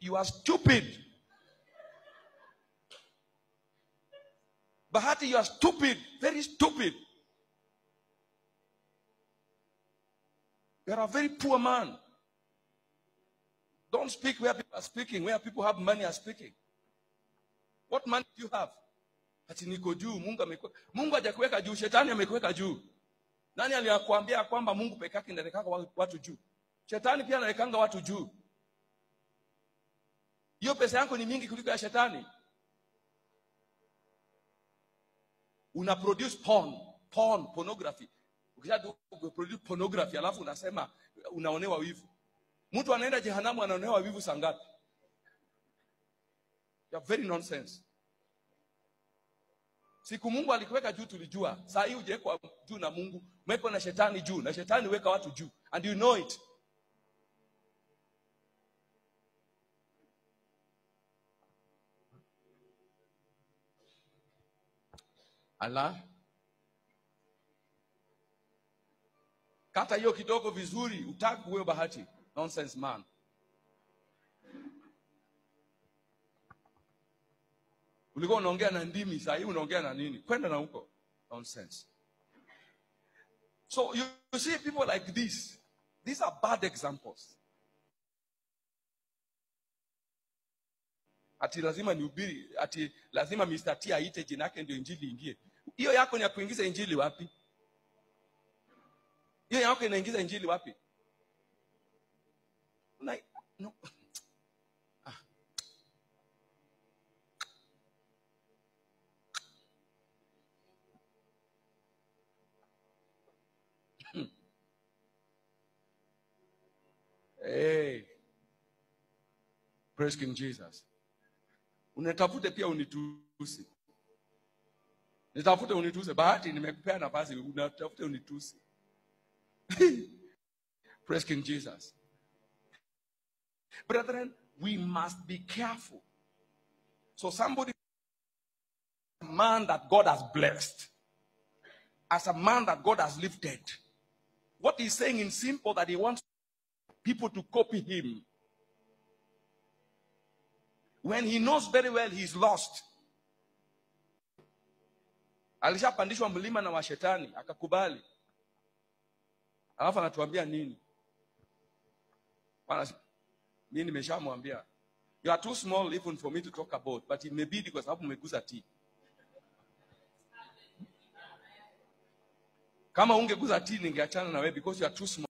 You are stupid. Bahati, you are stupid. Very stupid. You are a very poor man. Don't speak where people are speaking. Where people have money are speaking. What money do you have? Ati niko juu, Mungu hajakuweka juu, shetani amekuweka juu. Nani aliyakuambia kwamba Mungu peke yake ndiye anaweka watu juu? Shetani pia anawekanga watu juu. Hiyo pesa yako ni mingi kuliko ya shetani. Una produce pornography. Ukisha produce pornography alafu unasema unaonewa wivu. Mtu anaenda jehanamu anaonewa wivu saa ngapi? You are very nonsense. Siku Mungu alikuweka juu tulijua. Saa hii hujawekwa juu na Mungu, umewekwa na shetani juu, na shetani weka watu juu, and you know it. Allah, kata hiyo kidogo vizuri, utaki wewe Bahati. Nonsense man. Ulikuwa unaongea na ndimi, sasa hivi unaongea na nini? Kwenda na huko. Nonsense. So you see people like this. These are bad examples. Ati lazima nihubiri, ati lazima Mr. T aite jina yake ndio injili ingie. Hiyo yako ni ya kuingiza injili wapi? Hiyo yako inaingiza injili wapi? No. Hey. Praise King Jesus. Unatafute pia unitusi. Nitafute unitusi. Bahati nimekupea nafasi, unatafute unitusi. Praise King Jesus. Brethren, we must be careful. So somebody, a man that God has blessed, as a man that God has lifted, what he's saying in simple, that he wants people to copy him. When he knows very well he's lost. Alishapandishwa mlima na washetani, akakubali. Alafu anatuambia nini? Mimi nimeshamwambia, you are too small even for me to talk about, but imebidi kwa sababu umeguza tea. Kama ungeguza tea ningeachana na wewe because you are too small.